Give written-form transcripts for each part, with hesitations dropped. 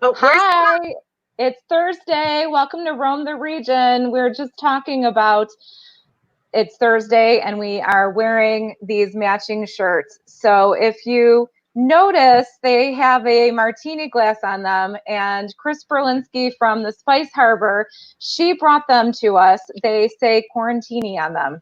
Oh, Hi, it's Thursday. Welcome to Roam the Region. We're just talking about it's Thursday and we are wearing these matching shirts. So if you notice, they have a martini glass on them, and Chris Berlinski from the Spice Harbor, she brought them to us. They say quarantini on them.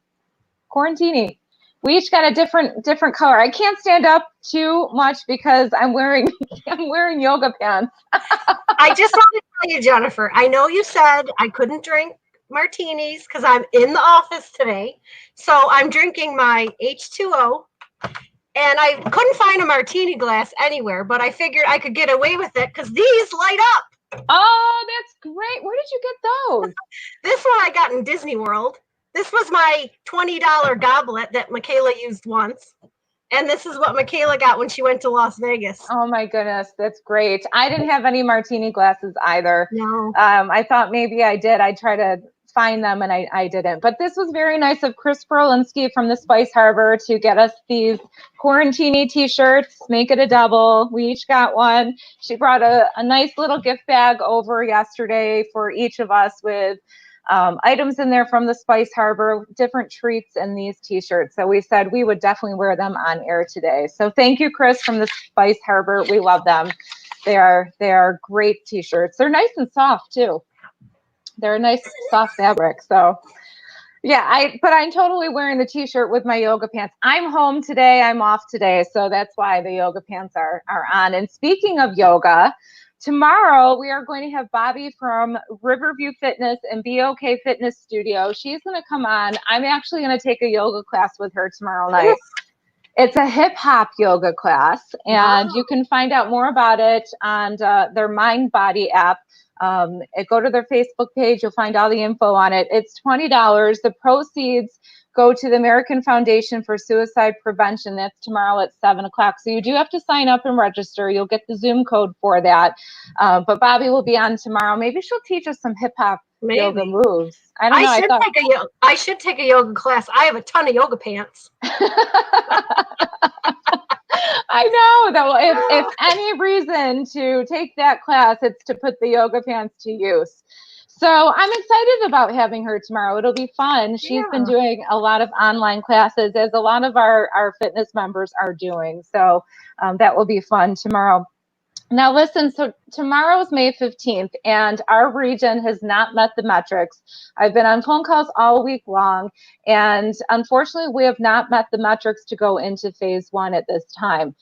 Quarantini. We each got a different color. I can't stand up too much because I'm wearing I'm wearing yoga pants. I just want to tell you, Jennifer, I know you said I couldn't drink martinis because I'm in the office today. So I'm drinking my H2O, and I couldn't find a martini glass anywhere, but I figured I could get away with it because these light up. Oh, that's great. Where did you get those? This one I got in Disney World. This was my $20 goblet that Michaela used once. And this is what Michaela got when she went to Las Vegas. Oh my goodness, that's great. I didn't have any martini glasses either. No. I thought maybe I did. I tried to find them and I didn't. But this was very nice of Chris Berlinski from the Spice Harbor to get us these quarantini t-shirts, make it a double. We each got one. She brought a nice little gift bag over yesterday for each of us with items in there from the Spice Harbor, different treats in these t-shirts. So we said we would definitely wear them on air today. So thank you, Chris, from the Spice Harbor. We love them. They are great t-shirts. They're nice and soft too. They're a nice soft fabric. So yeah, but I'm totally wearing the t-shirt with my yoga pants. I'm home today. I'm off today. So that's why the yoga pants are on. And speaking of yoga, tomorrow we are going to have Bobby from Riverview Fitness and BOK Fitness Studio. She's going to come on. I'm actually going to take a yoga class with her tomorrow night. It's a hip hop yoga class, and you can find out more about it on their Mind Body app. Go to their Facebook page. You'll find all the info on it. It's $20. The proceeds go to the American Foundation for Suicide Prevention. That's tomorrow at 7:00. So you do have to sign up and register. You'll get the Zoom code for that. But Bobby will be on tomorrow. Maybe she'll teach us some hip hop yoga moves. I don't know. I should take a yoga class. I have a ton of yoga pants. I know, though. If any reason to take that class, it's to put the yoga pants to use. So I'm excited about having her tomorrow. It'll be fun. She's been doing a lot of online classes, as a lot of our fitness members are doing. So that will be fun tomorrow. Now, listen, so tomorrow's May 15th, and our region has not met the metrics. I've been on phone calls all week long, and unfortunately, we have not met the metrics to go into phase one at this time.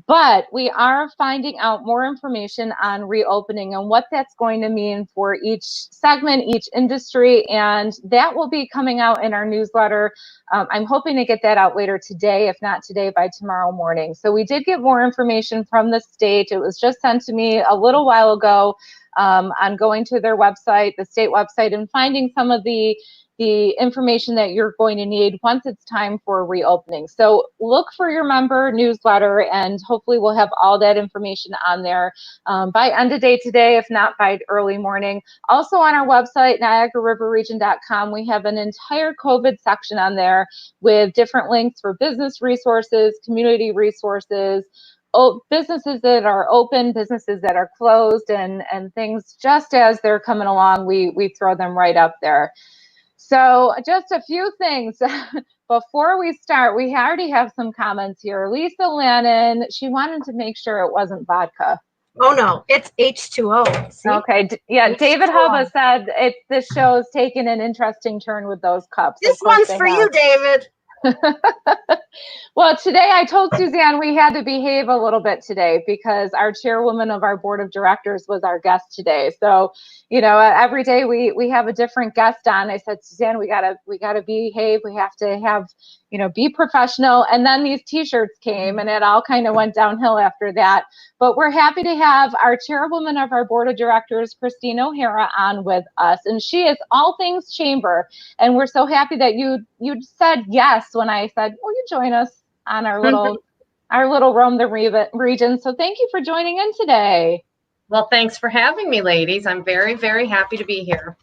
But we are finding out more information on reopening and what that's going to mean for each segment, each industry, and that will be coming out in our newsletter. I'm hoping to get that out later today, if not today, by tomorrow morning. So we did get more information from the state. It was just sent to me a little while ago on going to their website, the state website, and finding some of the information that you're going to need once it's time for reopening. So look for your member newsletter, and hopefully we'll have all that information on there by end of day today, if not by early morning. Also on our website, NiagaraRiverRegion.com, we have an entire COVID section on there with different links for business resources, community resources, businesses that are open, businesses that are closed, and things just as they're coming along, we throw them right up there. So just a few things before we start. We already have some comments here. Lisa Lannon, she wanted to make sure it wasn't vodka. Oh no, it's H2O. See? Okay, yeah. H2O. David Hubba said this show's taken an interesting turn with those cups. This one's for you, David. Well, today I told Suzanne we had to behave a little bit today because our chairwoman of our board of directors was our guest today. So, every day we have a different guest on. I said, Suzanne, we gotta behave. We have to have, be professional. And then these t-shirts came, and it all kind of went downhill after that. But we're happy to have our chairwoman of our board of directors, Christine O'Hara, on with us, and she is all things chamber. And we're so happy that you said yes when I said, "Will you join us on our little Roam the Region?" So thank you for joining in today. Well, thanks for having me, ladies. I'm very, very happy to be here.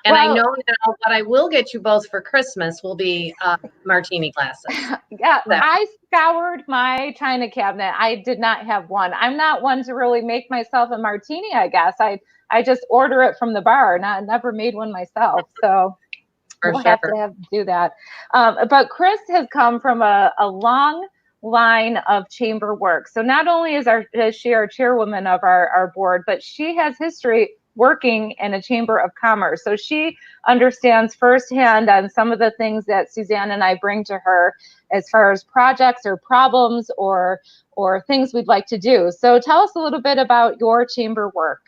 And I know now what I will get you both for Christmas will be martini glasses. Yeah, I scoured my china cabinet. I did not have one. I'm not one to really make myself a martini, I guess. I just order it from the bar, never made one myself. So we'll have to do that. But Chris has come from a long line of chamber work. So not only is she our chairwoman of our board, but she has history working in a chamber of commerce. So she understands firsthand on some of the things that Suzanne and I bring to her as far as projects or problems or things we'd like to do. So tell us a little bit about your chamber work.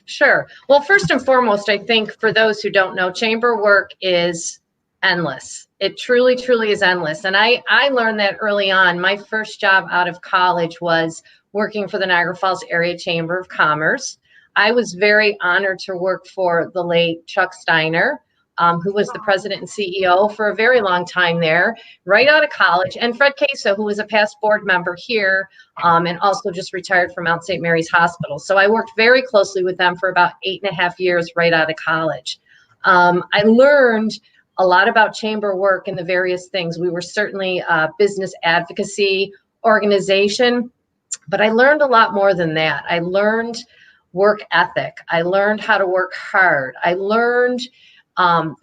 Sure. Well, first and foremost, I think for those who don't know, chamber work is endless. It truly, truly is endless. And I learned that early on. My first job out of college was working for the Niagara Falls Area Chamber of Commerce. I was very honored to work for the late Chuck Steiner, who was the president and CEO for a very long time there, right out of college, and Fred Queso, who was a past board member here, and also just retired from Mount St. Mary's Hospital. So I worked very closely with them for about 8.5 years right out of college. I learned a lot about chamber work and the various things. We were certainly a business advocacy organization, but I learned a lot more than that. I learned work ethic. I learned how to work hard. I learned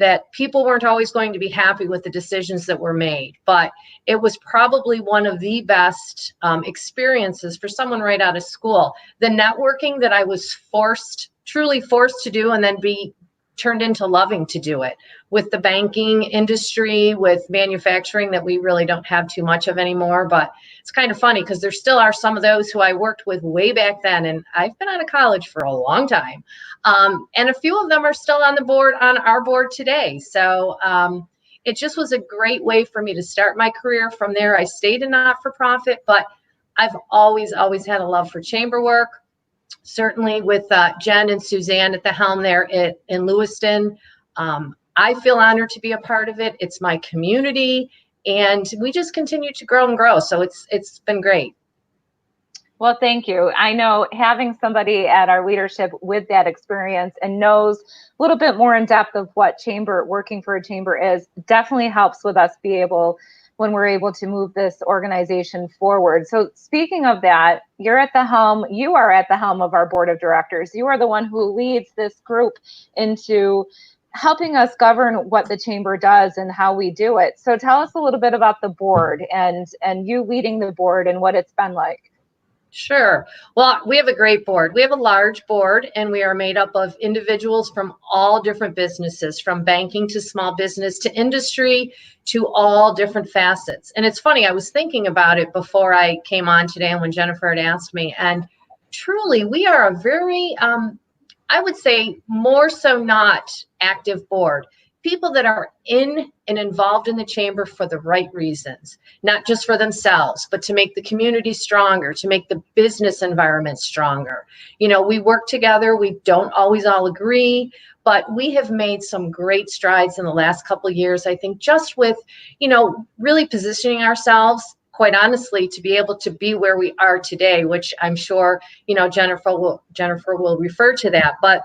that people weren't always going to be happy with the decisions that were made, but it was probably one of the best experiences for someone right out of school. The networking that I was truly forced to do, and then be turned into loving to do it with the banking industry, with manufacturing that we really don't have too much of anymore. But it's kind of funny because there still are some of those who I worked with way back then, and I've been out of college for a long time. And a few of them are still on our board today. So it just was a great way for me to start my career. From there, I stayed in not-for-profit, but I've always had a love for chamber work. Certainly with Jen and Suzanne at the helm there in Lewiston. I feel honored to be a part of it. It's my community, and we just continue to grow and grow. So it's been great. Well, thank you. I know having somebody at our leadership with that experience and knows a little bit more in depth of what working for a chamber is definitely helps with us when we're able to move this organization forward. So speaking of that, you are at the helm of our board of directors. You are the one who leads this group into helping us govern what the chamber does and how we do it. So tell us a little bit about the board and you leading the board and what it's been like. Sure. Well, we have a great board. We have a large board, and we are made up of individuals from all different businesses, from banking to small business to industry to all different facets. And it's funny, I was thinking about it before I came on today and when Jennifer had asked me, and truly we are a very, I would say more so not active board. People that are in and involved in the chamber for the right reasons, not just for themselves, but to make the community stronger, to make the business environment stronger. You know, we work together. We don't always all agree, but we have made some great strides in the last couple of years, I think, just with, really positioning ourselves, quite honestly, to be able to be where we are today, which I'm sure, Jennifer will refer to that. But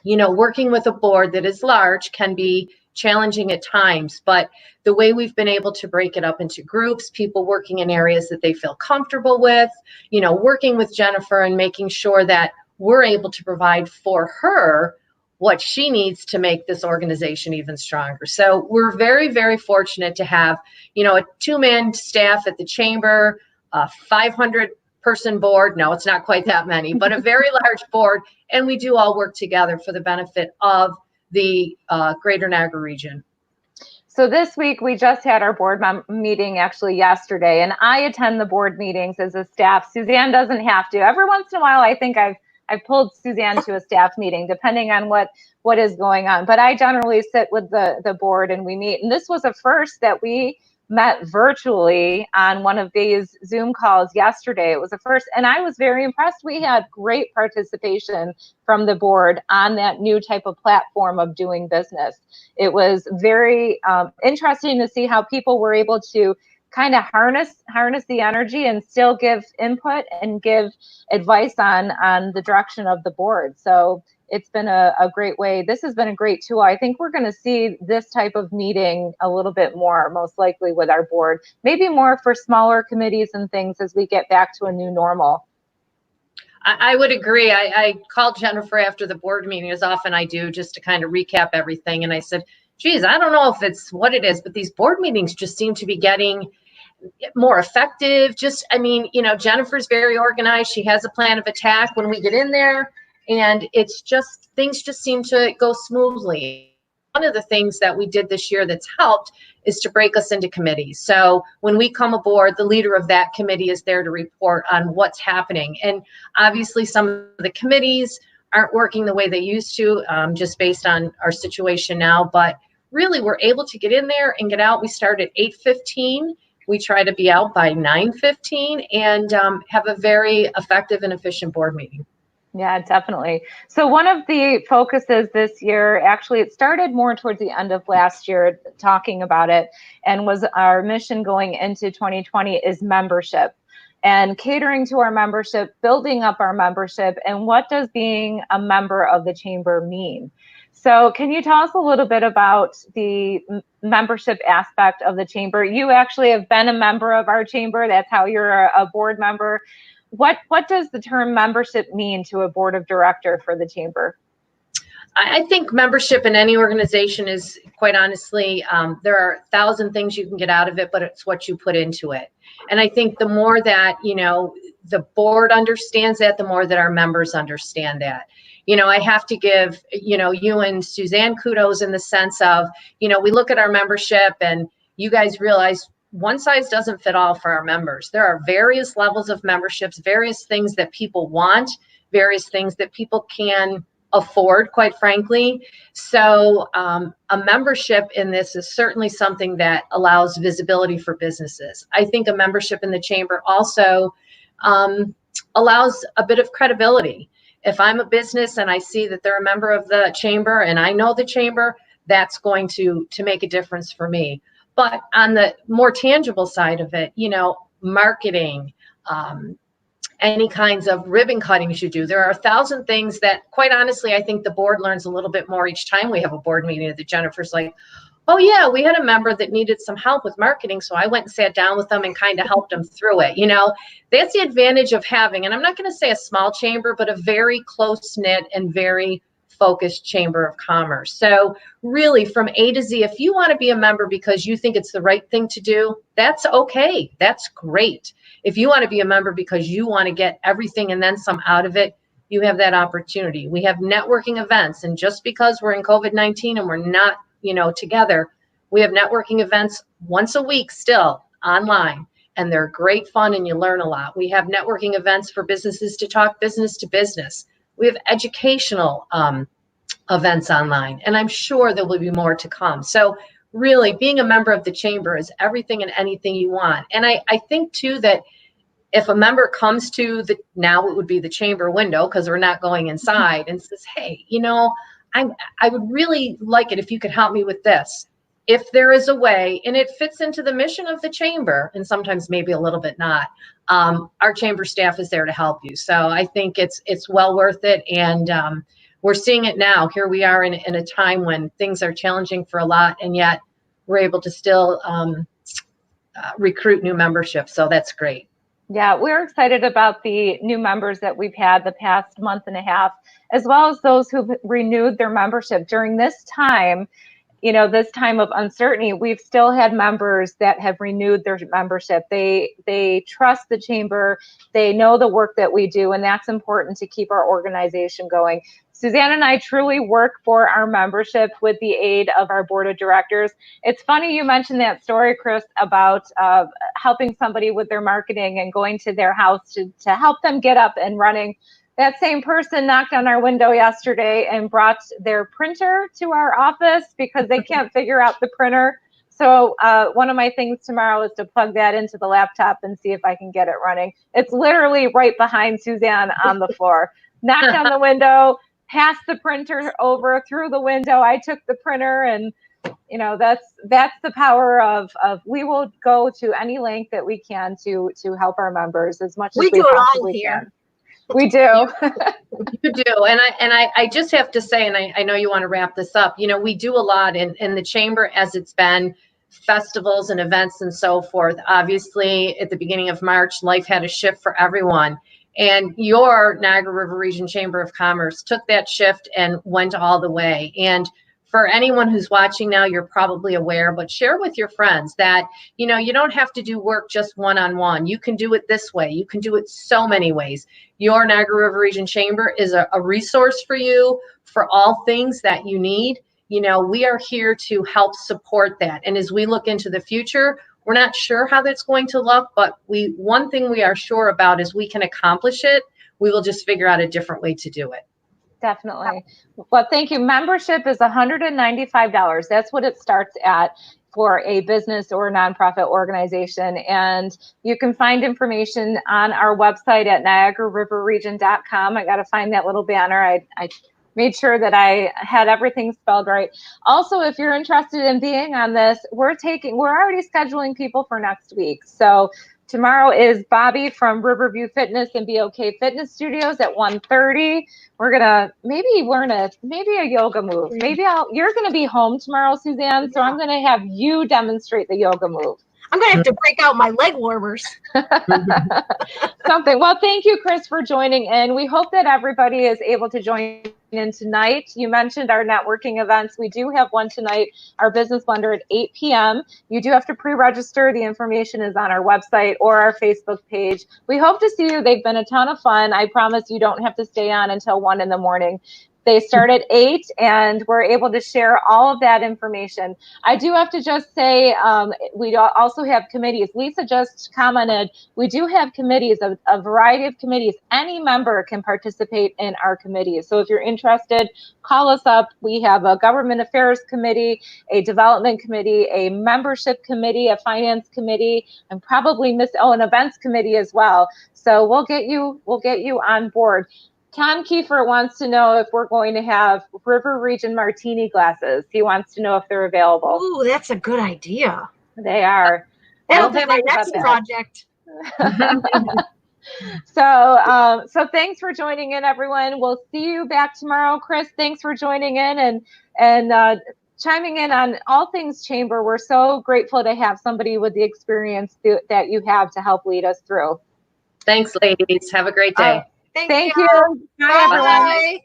working with a board that is large can be challenging at times, but the way we've been able to break it up into groups, people working in areas that they feel comfortable with, working with Jennifer and making sure that we're able to provide for her what she needs to make this organization even stronger. So we're very, very fortunate to have, a 2-man staff at the chamber, a 500-person board. No, it's not quite that many, but a very large board. And we do all work together for the benefit of the greater Niagara region. So this week we just had our board meeting actually yesterday, and I attend the board meetings as a staff. Suzanne doesn't have to. Every once in a while, I think I've pulled Suzanne to a staff meeting, depending on what is going on. But I generally sit with the board and we meet. And this was a first that we met virtually on one of these Zoom calls yesterday. It was a first, and I was very impressed. We had great participation from the board on that new type of platform of doing business. It was very interesting to see how people were able to kind of harness the energy and still give input and give advice on the direction of the board. So it's been a great way. This has been a great tool. I think we're going to see this type of meeting a little bit more, most likely with our board, maybe more for smaller committees and things as we get back to a new normal. I would agree. I called Jennifer after the board meeting, as often I do, just to kind of recap everything. And I said, geez, I don't know if it's what it is, but these board meetings just seem to be getting more effective. Just, I mean, you know, Jennifer's very organized. She has a plan of attack when we get in there, and it's just, things just seem to go smoothly. One of the things that we did this year that's helped is to break us into committees. So when we come aboard, the leader of that committee is there to report on what's happening. And obviously some of the committees aren't working the way they used to, just based on our situation now. But really, we're able to get in there and get out. We start at 8:15. We try to be out by 9:15 and have a very effective and efficient board meeting. Yeah, definitely. So one of the focuses this year, actually, it started more towards the end of last year talking about it, and was our mission going into 2020 is membership and catering to our membership, building up our membership, and what does being a member of the chamber mean? So can you tell us a little bit about the membership aspect of the chamber? You actually have been a member of our chamber. That's how you're a board member. What does the term membership mean to a board of director for the chamber? I think membership in any organization is, quite honestly, there are 1,000 things you can get out of it, but it's what you put into it. And I think the more that, you know, the board understands that, the more that our members understand that. You know, I have to give, you know, you and Suzanne kudos in the sense of, you know, we look at our membership and you guys realize one size doesn't fit all for our members. There are various levels of memberships, various things that people want, various things that people can afford, quite frankly. So a membership in this is certainly something that allows visibility for businesses. I think a membership in the chamber also allows a bit of credibility. If I'm a business and I see that they're a member of the chamber and I know the chamber, that's going to make a difference for me. But on the more tangible side of it, you know, marketing, any kinds of ribbon cuttings you do. There are 1,000 things that, quite honestly, I think the board learns a little bit more each time we have a board meeting. That Jennifer's like, oh yeah, we had a member that needed some help with marketing, so I went and sat down with them and kind of helped them through it. You know, that's the advantage of having, and I'm not going to say a small chamber, but a very close-knit and very focused chamber of commerce. So really, from A to Z, if you want to be a member because you think it's the right thing to do, that's okay. That's great. If you want to be a member because you want to get everything and then some out of it, you have that opportunity. We have networking events, and just because we're in COVID-19 and we're not, you know, together, we have networking events once a week still online, and they're great fun and you learn a lot. We have networking events for businesses to talk business to business. We have educational events online, and I'm sure there will be more to come. So really, being a member of the chamber is everything and anything you want. And I think too that if a member comes to the, now it would be the chamber window because we're not going inside, and says, hey, you know, I would really like it if you could help me with this. If there is a way, and it fits into the mission of the chamber, and sometimes maybe a little bit not, our chamber staff is there to help you. So I think it's well worth it. And we're seeing it now. Here we are in a time when things are challenging for a lot, and yet we're able to still recruit new membership. So that's great. Yeah, we're excited about the new members that we've had the past month and a half, as well as those who've renewed their membership during this time. You know, this time of uncertainty, we've still had members that have renewed their membership. They trust the chamber, they know the work that we do, and that's important to keep our organization going. Suzanne and I truly work for our membership with the aid of our board of directors. It's funny you mentioned that story, Chris, about helping somebody with their marketing and going to their house to help them get up and running. That same person knocked on our window yesterday and brought their printer to our office because they can't figure out the printer. So one of my things tomorrow is to plug that into the laptop and see if I can get it running. It's literally right behind Suzanne on the floor. Knocked on the window, passed the printer over through the window. I took the printer, and you know, that's the power of we will go to any length that we can to help our members as much as we possibly can. We do. You do. And I just have to say, and I know you want to wrap this up, you know, we do a lot in the chamber as it's been festivals and events and so forth. Obviously, at the beginning of March, life had a shift for everyone. And your Niagara River Region Chamber of Commerce took that shift and went all the way. And for anyone who's watching now, you're probably aware, but share with your friends that, you know, you don't have to do work just one-on-one. You can do it this way. You can do it so many ways. Your Niagara River Region Chamber is a resource for you for all things that you need. You know, we are here to help support that. And as we look into the future, we're not sure how that's going to look, but one thing we are sure about is we can accomplish it. We will just figure out a different way to do it. Definitely. Well, thank you. Membership is $195. That's what it starts at for a business or nonprofit organization. And you can find information on our website at niagarariverregion.com. I got to find that little banner. I made sure that I had everything spelled right. Also, if you're interested in being on this, we're already scheduling people for next week. So tomorrow is Bobby from Riverview Fitness and BOK Fitness Studios at 1:30. We're gonna maybe learn a yoga move. You're gonna be home tomorrow, Suzanne. So I'm gonna have you demonstrate the yoga move. I'm gonna have to break out my leg warmers. Something. Well, thank you, Chris, for joining in. We hope that everybody is able to join in tonight. You mentioned our networking events. We do have one tonight, our business blender at 8 p.m. You do have to pre-register. The information is on our website or our Facebook page. We hope to see you. They've been a ton of fun. I promise you don't have to stay on until 1 in the morning. They start at 8, and we're able to share all of that information. I do have to just say, we also have committees. Lisa just commented, we do have committees, a variety of committees. Any member can participate in our committees. So if you're interested, call us up. We have a government affairs committee, a development committee, a membership committee, a finance committee, and probably an events committee as well. So we'll get you on board. Tom Kiefer wants to know if we're going to have River Region martini glasses. He wants to know if they're available. Ooh, that's a good idea. They are. That'll be my next project. So thanks for joining in, everyone. We'll see you back tomorrow. Chris, thanks for joining in and chiming in on all things chamber. We're so grateful to have somebody with the experience that you have to help lead us through. Thanks, ladies. Have a great day. Thank you. Bye, everyone.